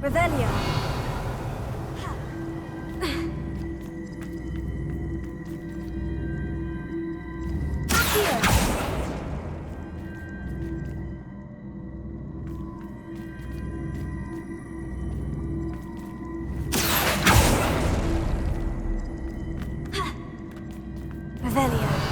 Revelio. Revelio.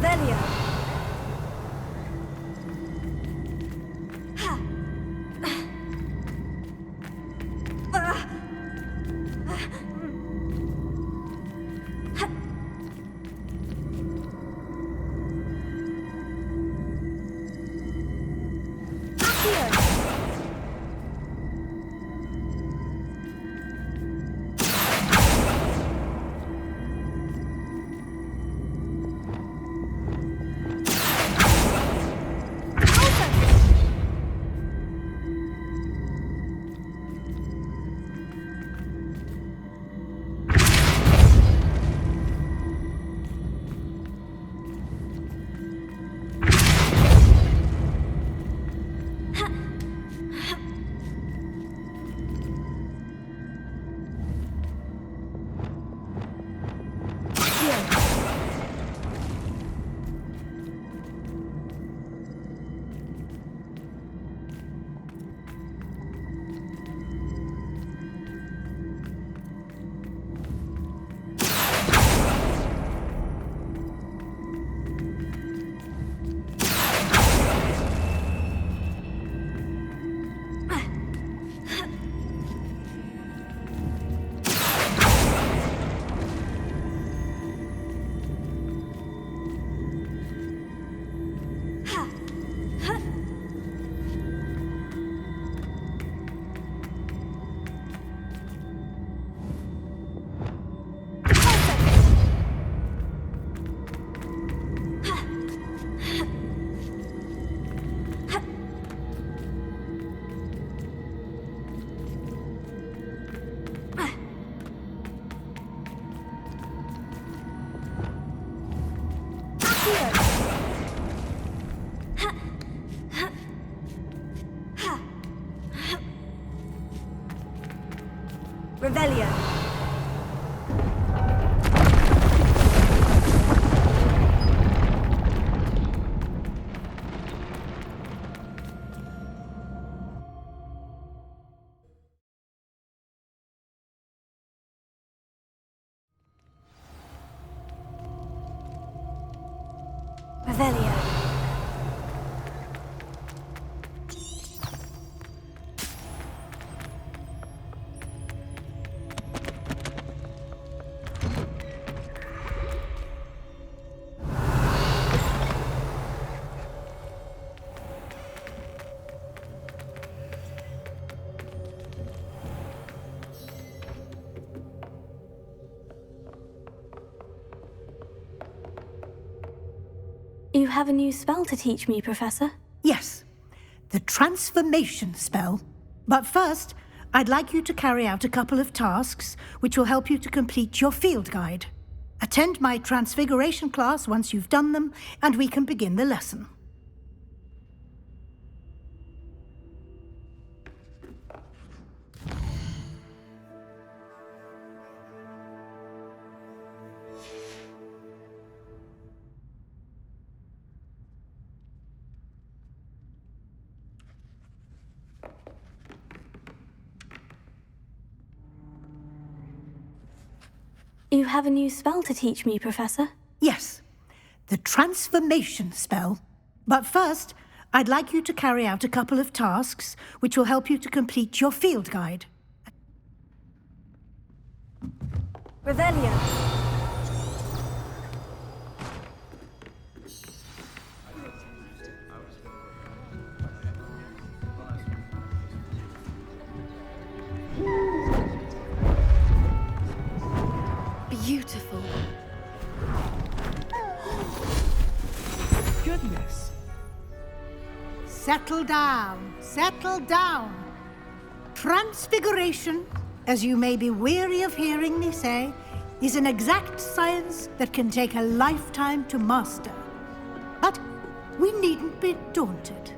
Revelio. Revelio. Revelio. You have a new spell to teach me, Professor? Yes, the transformation spell. But first, I'd like you to carry out a couple of tasks which will help you to complete your field guide. Attend my transfiguration class once you've done them, and we can begin the lesson. You have a new spell to teach me, Professor? Yes, the transformation spell. But first, I'd like you to carry out a couple of tasks which will help you to complete your field guide. Revelio. Beautiful. Goodness. Settle down, settle down. Transfiguration, as you may be weary of hearing me say, is an exact science that can take a lifetime to master. But we needn't be daunted.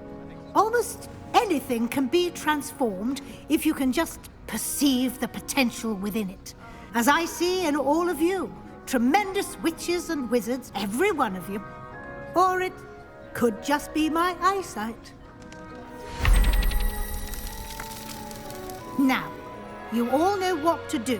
Almost anything can be transformed if you can just perceive the potential within it. As I see in all of you, tremendous witches and wizards, every one of you. Or it could just be my eyesight. Now, you all know what to do.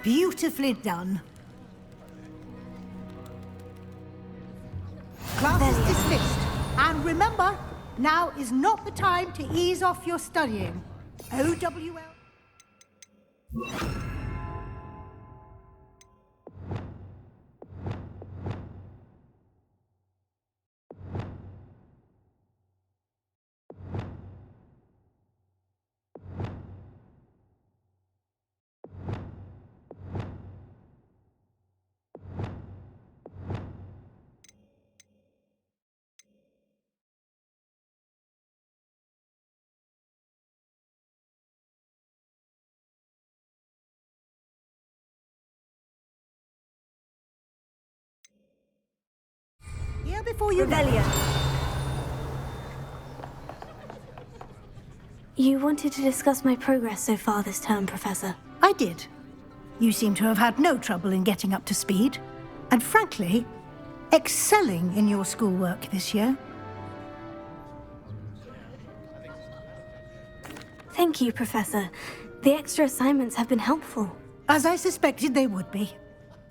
Beautifully done. Class is dismissed. And remember, now is not the time to ease off your studying. OWL. Here before you Rebellion. You wanted to discuss my progress so far this term, Professor. I did. You seem to have had no trouble in getting up to speed. And frankly, excelling in your schoolwork this year. Thank you, Professor. The extra assignments have been helpful. As I suspected they would be.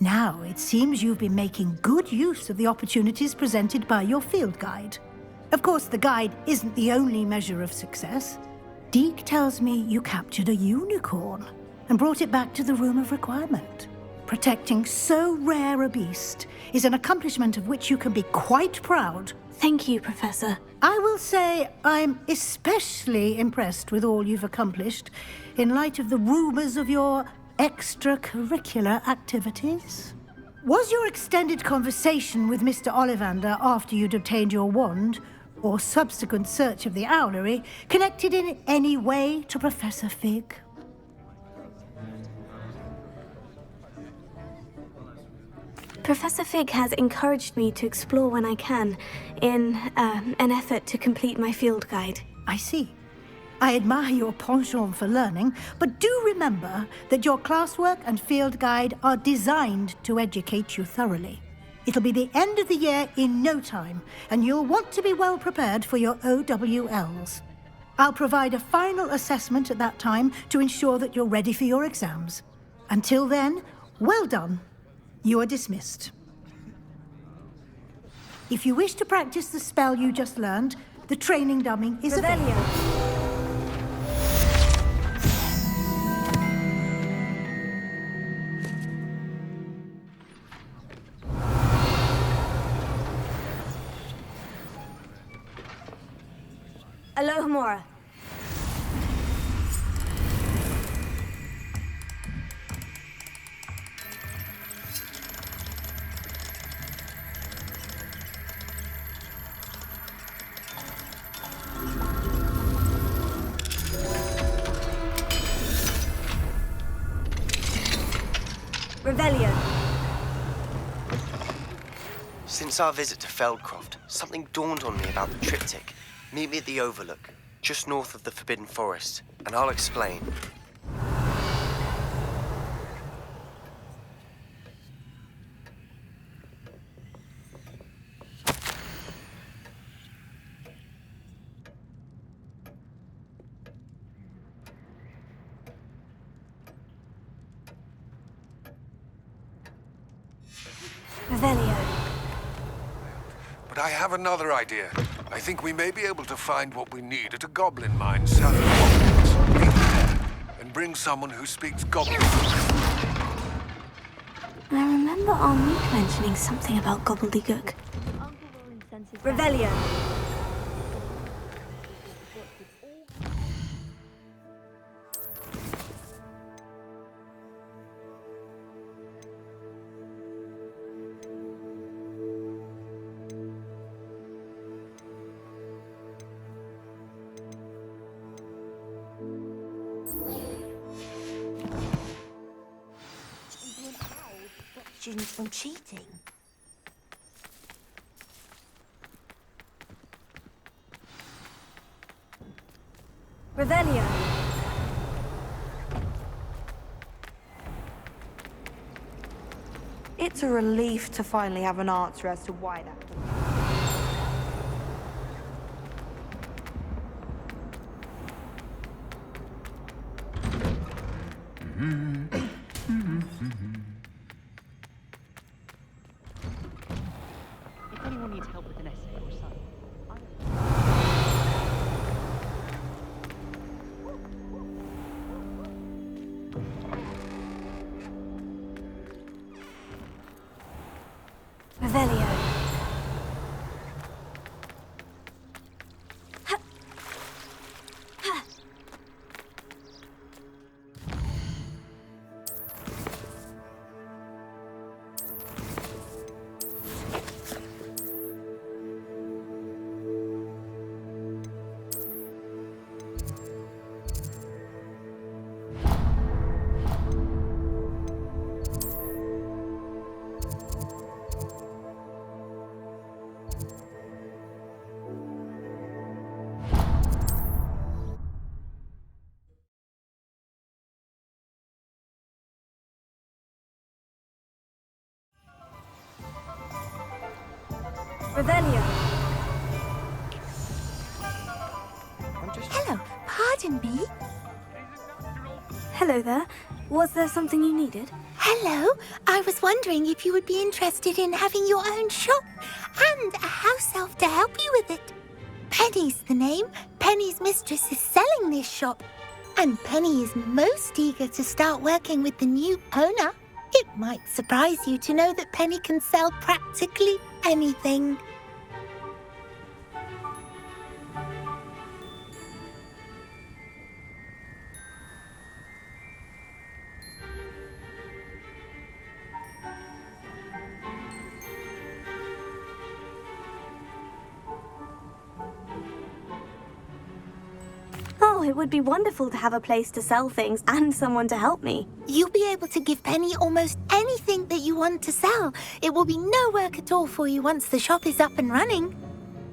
Now, it seems you've been making good use of the opportunities presented by your field guide. Of course, the guide isn't the only measure of success. Deke tells me you captured a unicorn and brought it back to the Room of Requirement. Protecting so rare a beast is an accomplishment of which you can be quite proud. Thank you, Professor. I will say I'm especially impressed with all you've accomplished in light of the rumors of your extracurricular activities. Was your extended conversation with Mr. Ollivander after you'd obtained your wand, or subsequent search of the owlery, connected in any way to Professor Fig? Professor Fig has encouraged me to explore when I can, in an effort to complete my field guide. I see. I admire your penchant for learning, but do remember that your classwork and field guide are designed to educate you thoroughly. It'll be the end of the year in no time, and you'll want to be well prepared for your OWLs. I'll provide a final assessment at that time to ensure that you're ready for your exams. Until then, well done. You are dismissed. If you wish to practice the spell you just learned, the training dummy is available. Alohamora. Rebellion. Since our visit to Feldcroft, something dawned on me about the triptych. Meet me at the Overlook, just north of the Forbidden Forest, and I'll explain. Revelio. But I have another idea. I think we may be able to find what we need at a goblin mine south of Hogwarts. Meet me there, and bring someone who speaks goblin. I remember Armik mentioning something about gobbledygook. Revelio. Students from cheating. Revelio. It's a relief to finally have an answer as to why that. Revelio. Hello, pardon me. Hello there. Was there something you needed? Hello, I was wondering if you would be interested in having your own shop and a house elf to help you with it. Penny's the name. Penny's mistress is selling this shop, and Penny is most eager to start working with the new owner. It might surprise you to know that Penny can sell practically anything. Oh, it would be wonderful to have a place to sell things and someone to help me. You'll be able to give Penny almost anything that you want to sell. It will be no work at all for you once the shop is up and running.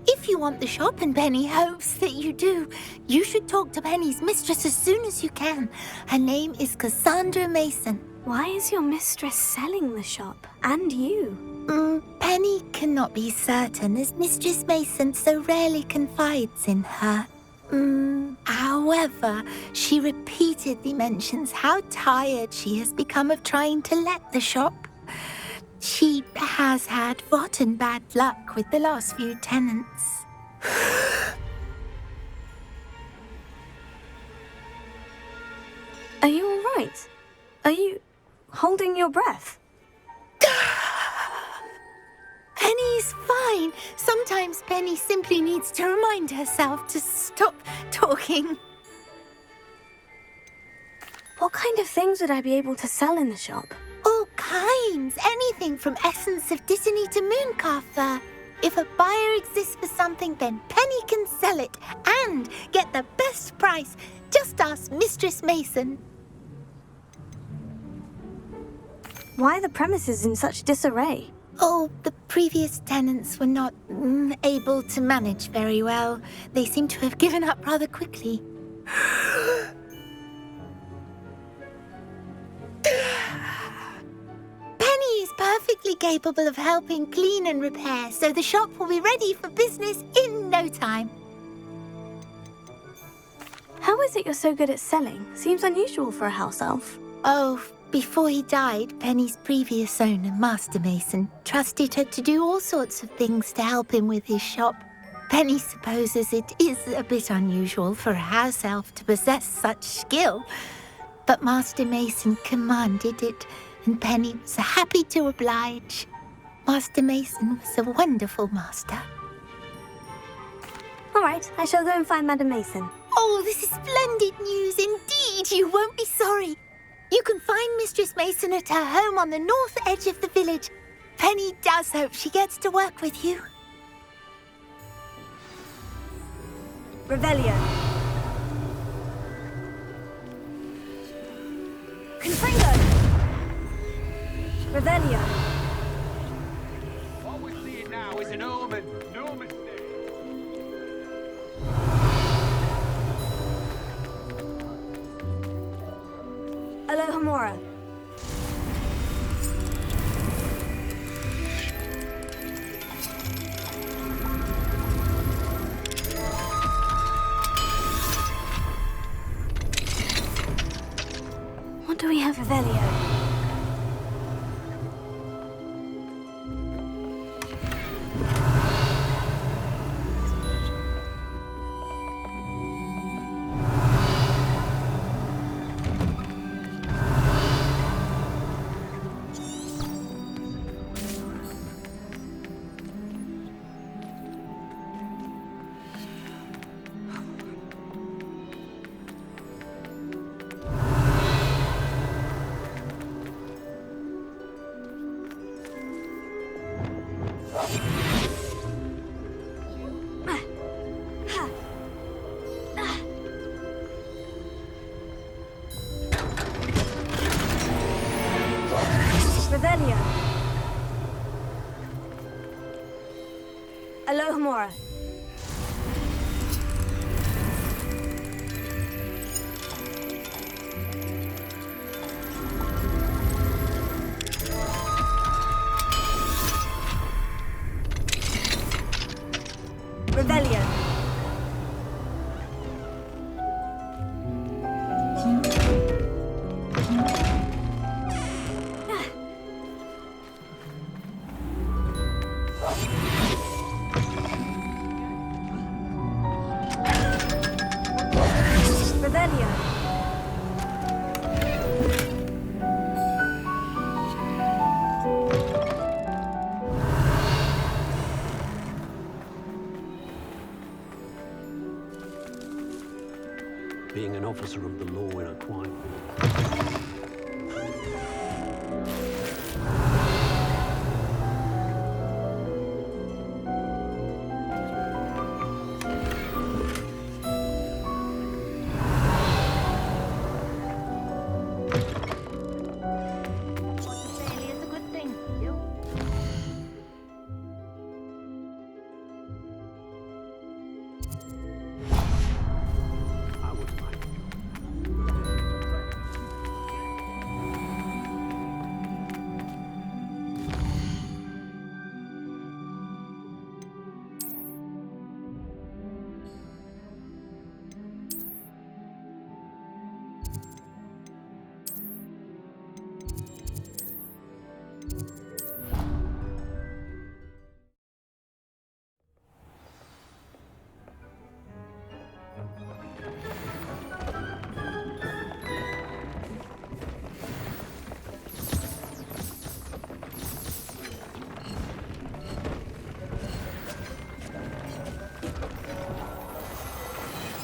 If you want the shop, and Penny hopes that you do, you should talk to Penny's mistress as soon as you can. Her name is Cassandra Mason. Why is your mistress selling the shop? And you? Penny cannot be certain, as Mistress Mason so rarely confides in her. However, she repeatedly mentions how tired she has become of trying to let the shop. She has had rotten bad luck with the last few tenants. Are you all right? Are you holding your breath? Penny's fine. Sometimes Penny simply needs to remind herself to stop talking. What kind of things would I be able to sell in the shop? All kinds. Anything from essence of Disney to mooncalf fur. If a buyer exists for something, then Penny can sell it and get the best price. Just ask Mistress Mason. Why are the premises in such disarray? Oh, the previous tenants were not able to manage very well. They seem to have given up rather quickly. Penny is perfectly capable of helping clean and repair, so the shop will be ready for business in no time. How is it you're so good at selling? Seems unusual for a house elf. Oh, before he died, Penny's previous owner, Master Mason, trusted her to do all sorts of things to help him with his shop. Penny supposes it is a bit unusual for a house elf to possess such skill, but Master Mason commanded it, and Penny was happy to oblige. Master Mason was a wonderful master. All right, I shall go and find Madam Mason. Oh, this is splendid news indeed. You won't be sorry. You can find Mistress Mason at her home on the north edge of the village. Penny does hope she gets to work with you. Revelio. Confringo. Revelio. What we're seeing now is an omen. No mistake. Alohamora. What do we have, Revelio? Revelio. Alohamora. officer of the law in a quiet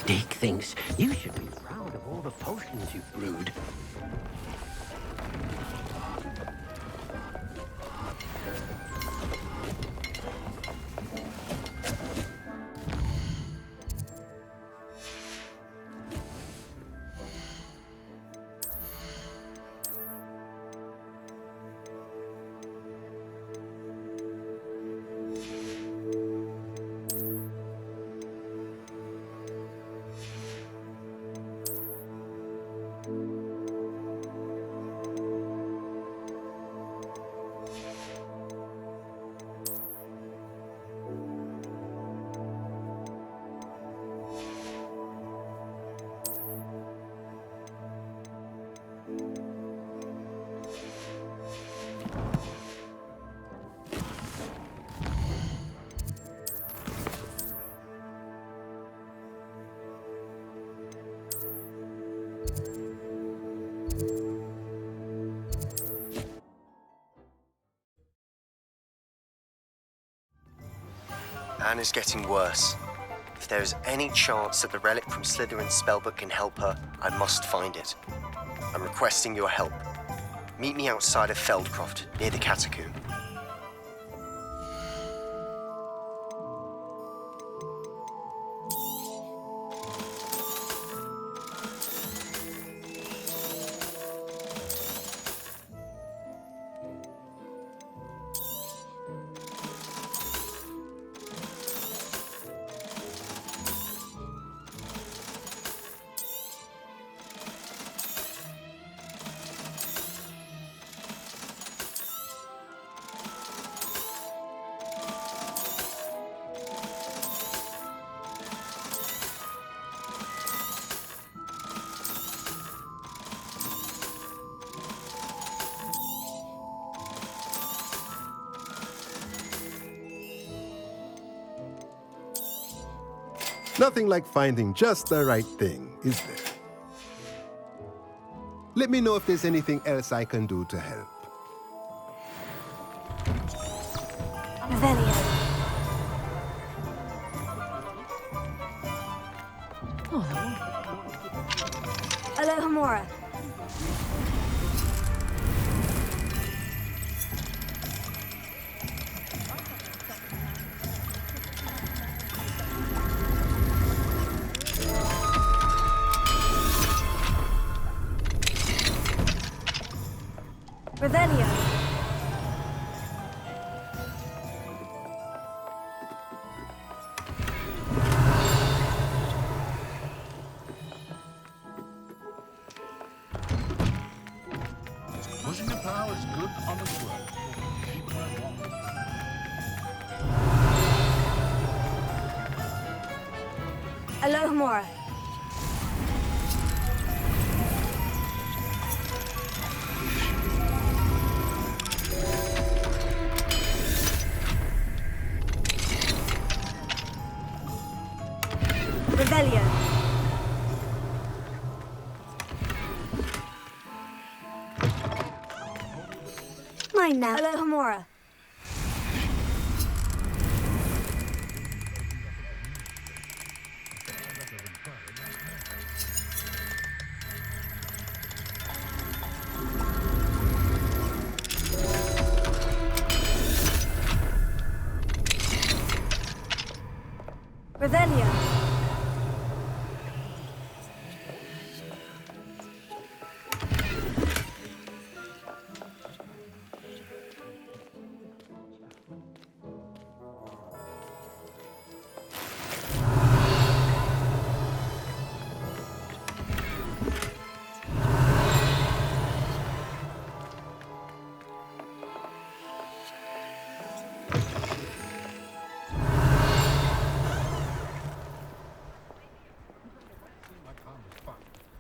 Dick thinks you should be proud of all the potions you've brewed. Anne is getting worse. If there is any chance that the relic from Slytherin's spellbook can help her, I must find it. I'm requesting your help. Meet me outside of Feldcroft, near the catacomb. Nothing like finding just the right thing, is there? Let me know if there's anything else I can do to help. Revelio. Alohamora. Revelio. Pushing the plow is good honest work. Keep her walking. Alohamora. Revelio. Mine now. Alohamora. Revelio.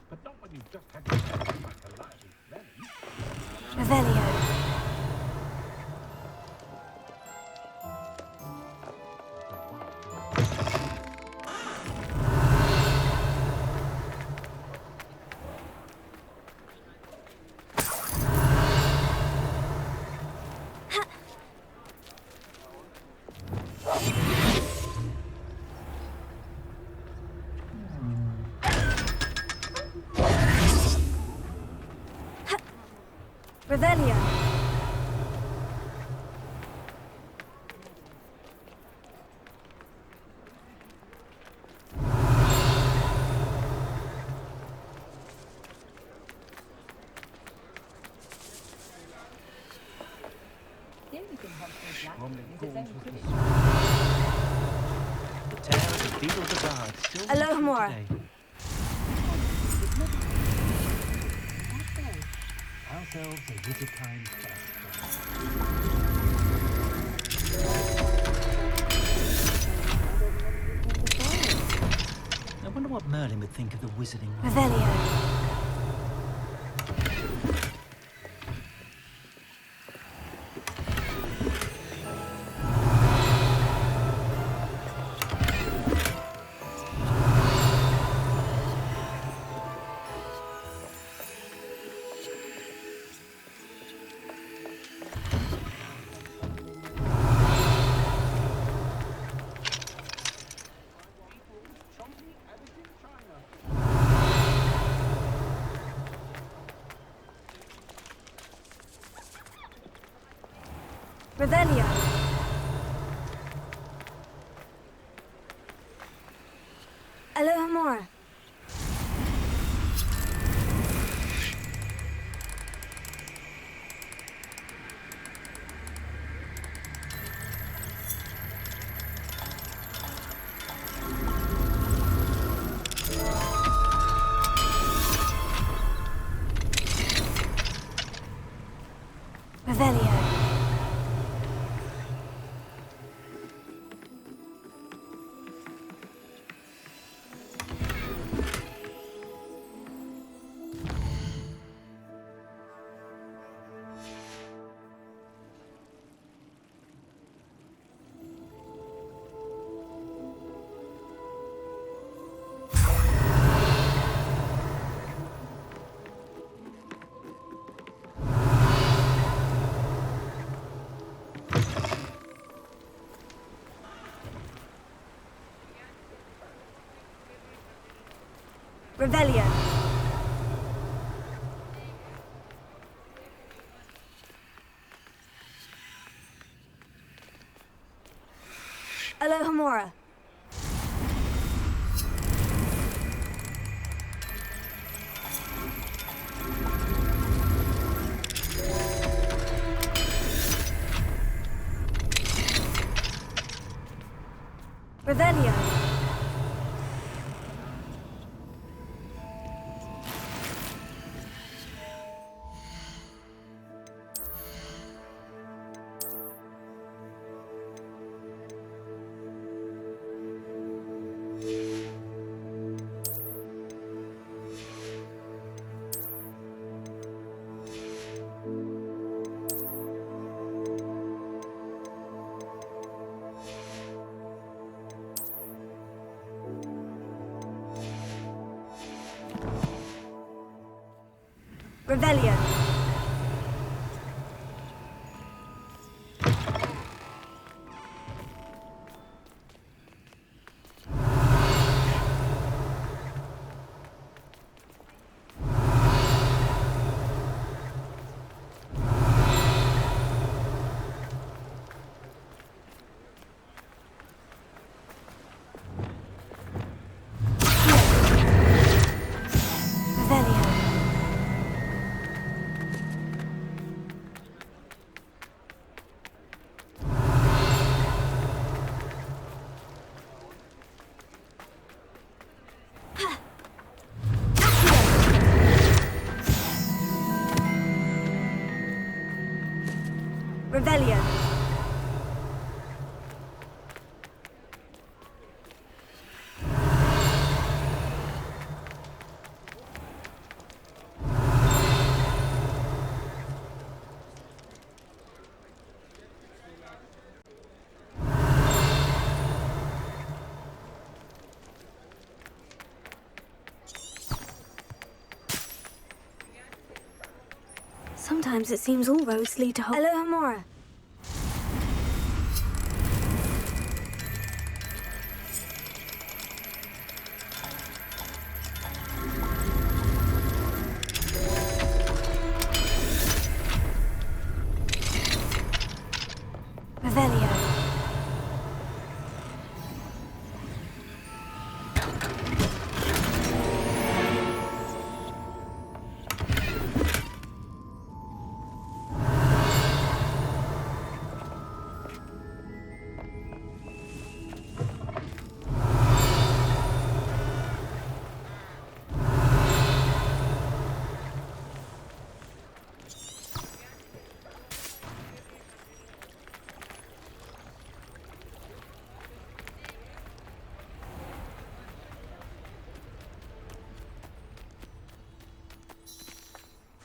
But not when you've just had your head back to life with Lenny. Revelio. Revelio. The tales of Beetle the Bard still Alohamora. today. Ourselves a wizard-kind I wonder what Merlin would think of the wizarding. Revelio. Revelio. Alohamora. Revelio. Revelio. Alohamora. Revelio. Revelio. Revelio. Sometimes it seems all roads lead to Alohamora. Revelio.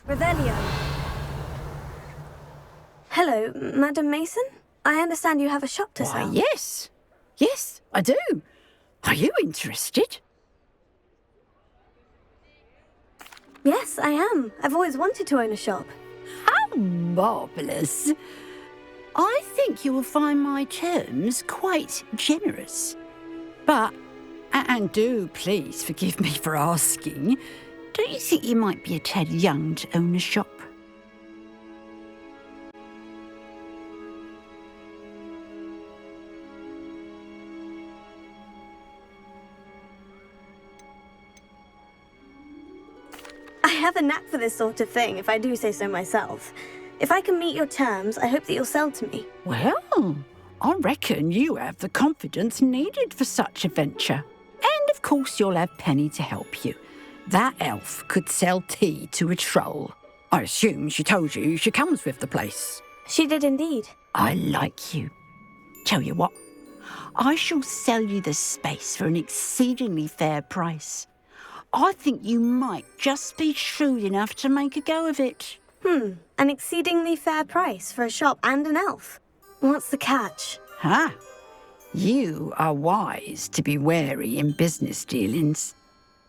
Revelio. Hello, Madam Mason? I understand you have a shop to Why, sell. yes. Yes, I do. Are you interested? Yes, I am. I've always wanted to own a shop. How marvellous. I think you will find my terms quite generous. But, and do please forgive me for asking, don't you think you might be a tad young to own a shop? I have a knack for this sort of thing, if I do say so myself. If I can meet your terms, I hope that you'll sell to me. Well, I reckon you have the confidence needed for such a venture. And of course you'll have Penny to help you. That elf could sell tea to a troll. I assume she told you she comes with the place. She did indeed. I like you. Tell you what, I shall sell you the space for an exceedingly fair price. I think you might just be shrewd enough to make a go of it. An exceedingly fair price for a shop and an elf. What's the catch? Ha! You are wise to be wary in business dealings.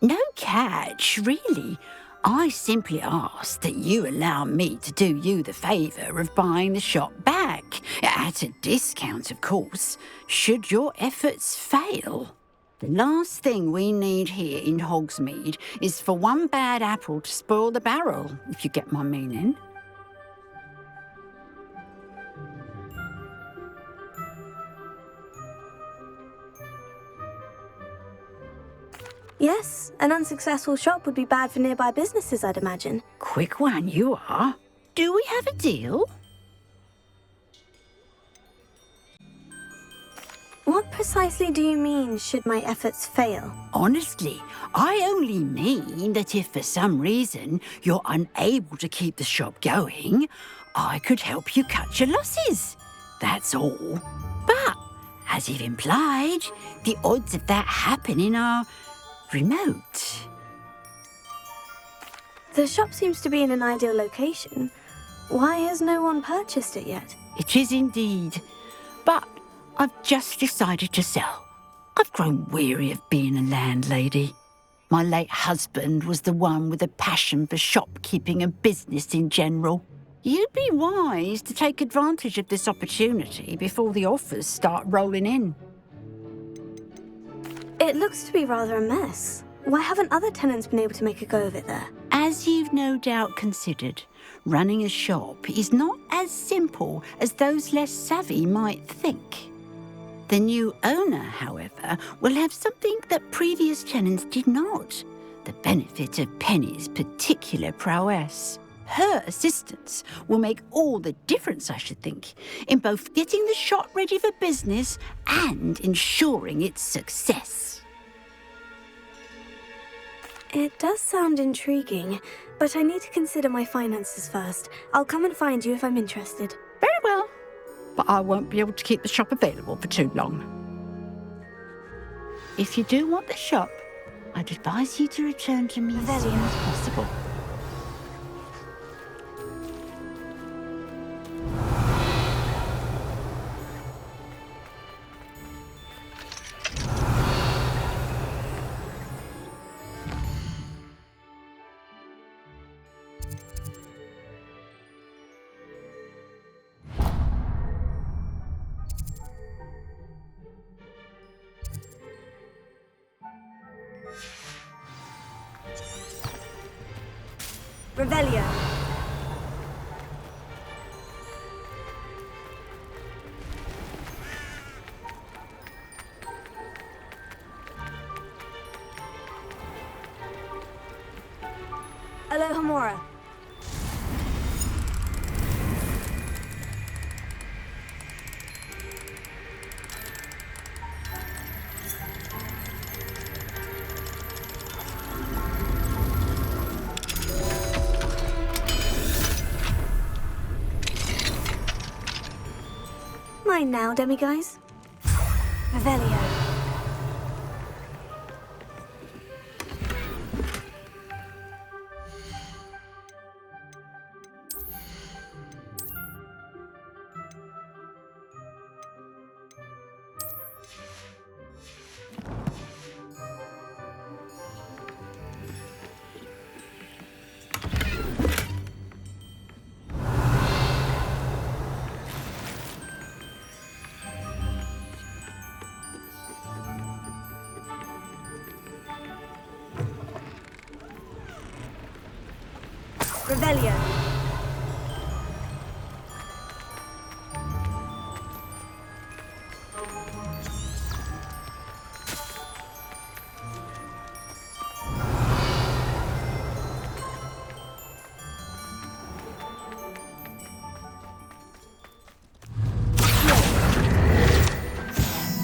No catch, really. I simply ask that you allow me to do you the favour of buying the shop back, at a discount, of course, should your efforts fail. The last thing we need here in Hogsmeade is for one bad apple to spoil the barrel, if you get my meaning. Yes, an unsuccessful shop would be bad for nearby businesses, I'd imagine. Quick one, you are. Do we have a deal? What precisely do you mean, should my efforts fail? Honestly, I only mean that if for some reason you're unable to keep the shop going, I could help you cut your losses. That's all. But, as you've implied, the odds of that happening are remote. The shop seems to be in an ideal location. Why has no one purchased it yet? It is indeed. But I've just decided to sell. I've grown weary of being a landlady. My late husband was the one with a passion for shopkeeping and business in general. You'd be wise to take advantage of this opportunity before the offers start rolling in. It looks to be rather a mess. Why haven't other tenants been able to make a go of it there? As you've no doubt considered, running a shop is not as simple as those less savvy might think. The new owner, however, will have something that previous tenants did not, the benefit of Penny's particular prowess. Her assistance will make all the difference, I should think, in both getting the shop ready for business and ensuring its success. It does sound intriguing, but I need to consider my finances first. I'll come and find you if I'm interested. Very well. but I won't be able to keep the shop available for too long. If you do want the shop, I'd advise you to return to me as soon as possible. Revelio. Alohamora. Mine now, demiguise. Revelio. Revelio.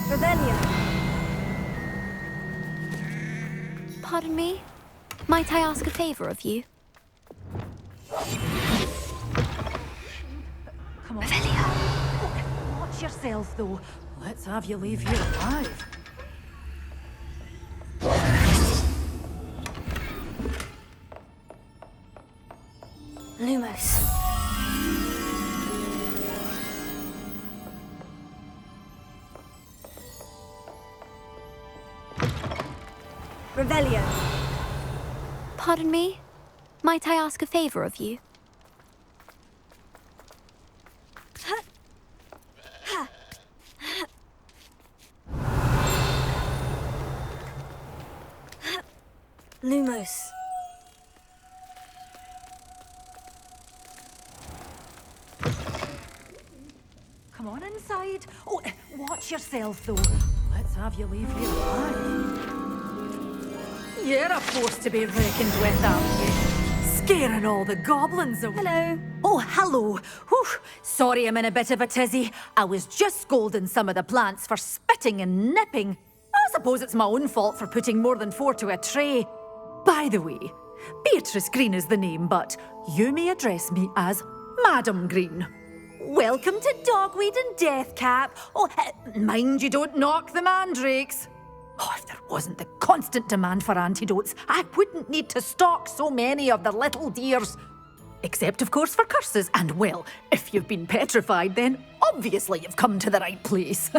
Revelio. Pardon me? Might I ask a favor of you? Come on. Watch yourself, though. Let's have you leave here alive. Lumos. Revelio. Pardon me? Might I ask a favor of you? Lumos. Come on inside. Oh, watch yourself, though. Let's have you leave here alive. You're a force to be reckoned with, aren't you? Scaring all the goblins away. Hello. Oh, hello. Whew. Sorry I'm in a bit of a tizzy. I was just scolding some of the plants for spitting and nipping. I suppose it's my own fault for putting more than 4 to a tray. By the way, Beatrice Green is the name, but you may address me as Madam Green. Welcome to Dogweed and Deathcap. Oh, mind you don't knock the mandrakes. Oh, if there wasn't the constant demand for antidotes, I wouldn't need to stock so many of the little dears. Except, of course, for curses. And, well, if you've been petrified, then obviously you've come to the right place.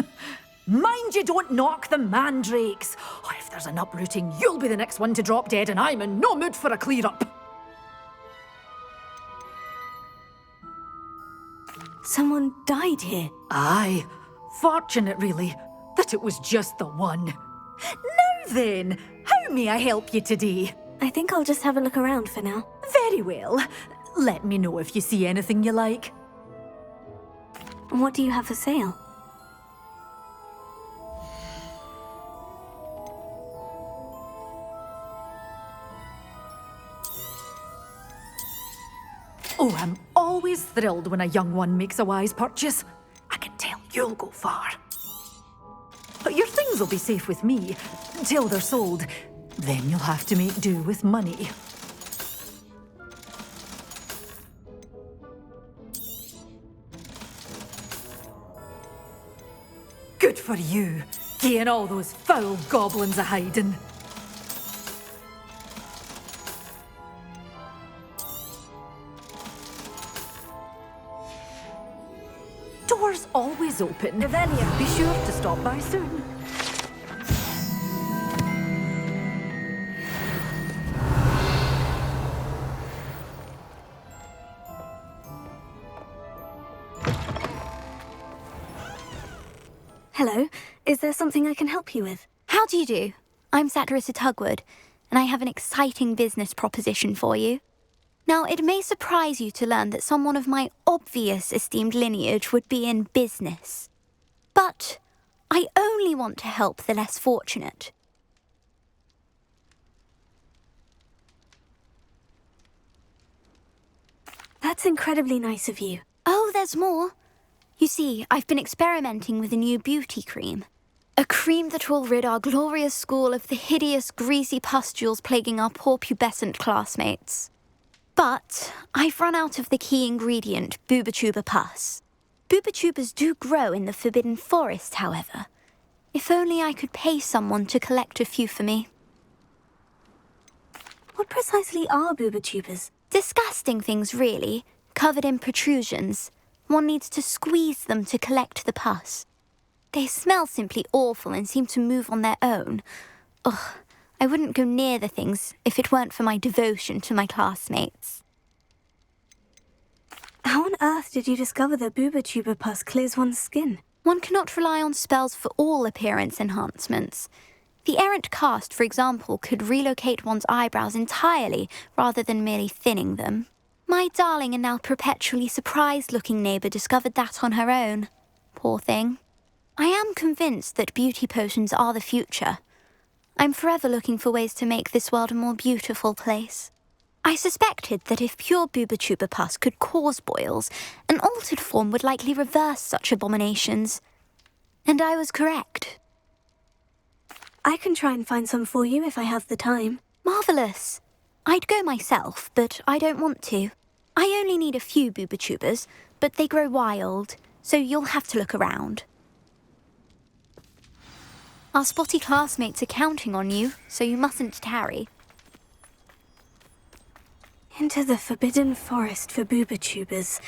Mind you don't knock the mandrakes. Oh, if there's an uprooting, you'll be the next one to drop dead, and I'm in no mood for a clear-up. Someone died here. Aye. Fortunate, really, that it was just the one. Now then, how may I help you today? I think I'll just have a look around for now. Very well. Let me know if you see anything you like. What do you have for sale? Oh, I'm always thrilled when a young one makes a wise purchase. I can tell you'll go far. But your things will be safe with me until they're sold. Then you'll have to make do with money. Good for you, getting all those foul goblins a hiding. Doors always open. Revelio. Be sure to stop by soon. Hello, is there something I can help you with? How do you do? I'm Satirissa Tugwood, and I have an exciting business proposition for you. Now, it may surprise you to learn that someone of my obvious esteemed lineage would be in business. But I only want to help the less fortunate. That's incredibly nice of you. Oh, there's more. You see, I've been experimenting with a new beauty cream. A cream that will rid our glorious school of the hideous, greasy pustules plaguing our poor pubescent classmates. But I've run out of the key ingredient, Booba-Tuber pus. Booba-Tubers do grow in the Forbidden Forest, however. If only I could pay someone to collect a few for me. What precisely are Booba-Tubers? Disgusting things, really, covered in protrusions. One needs to squeeze them to collect the pus. They smell simply awful and seem to move on their own. Ugh, I wouldn't go near the things if it weren't for my devotion to my classmates. How on earth did you discover that Booba-Tuber pus clears one's skin? One cannot rely on spells for all appearance enhancements. The errant cast, for example, could relocate one's eyebrows entirely rather than merely thinning them. My darling and now perpetually surprised-looking neighbour discovered that on her own. Poor thing. I am convinced that beauty potions are the future. I'm forever looking for ways to make this world a more beautiful place. I suspected that if pure Booba-Tuber pus could cause boils, an altered form would likely reverse such abominations. And I was correct. I can try and find some for you if I have the time. Marvellous. I'd go myself, but I don't want to. I only need a few Booba-Tubers, but they grow wild, so you'll have to look around. Our spotty classmates are counting on you, so you mustn't tarry. Into the Forbidden Forest for Booba-Tubers.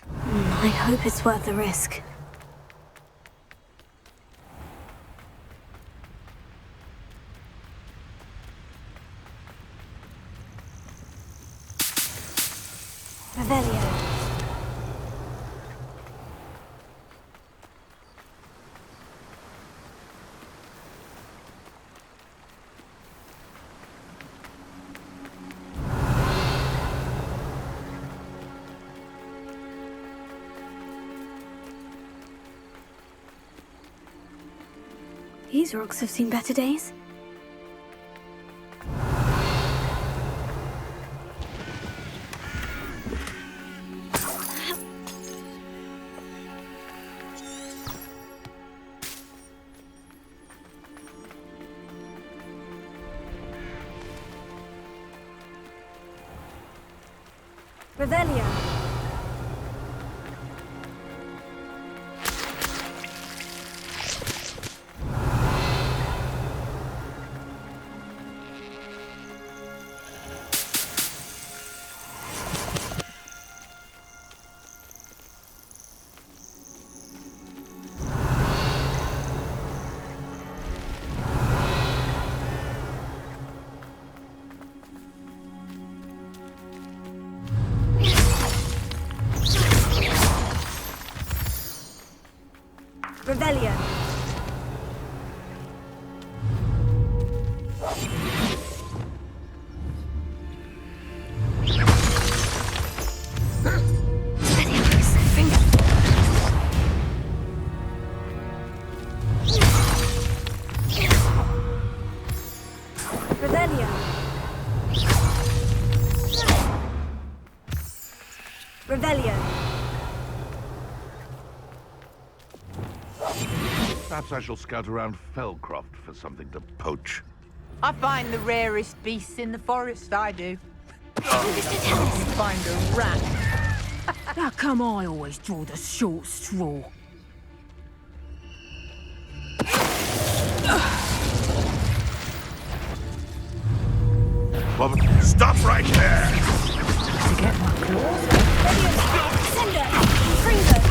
I hope it's worth the risk. Revelio. These rocks have seen better days. Revelio. Revelio. Revelio. Revelio. Perhaps I shall scout around Felcroft for something to poach. I find the rarest beasts in the forest, I do. Find a rat. How come I always draw the short straw? Stop right there! To get my claws. Cinder! Freezer!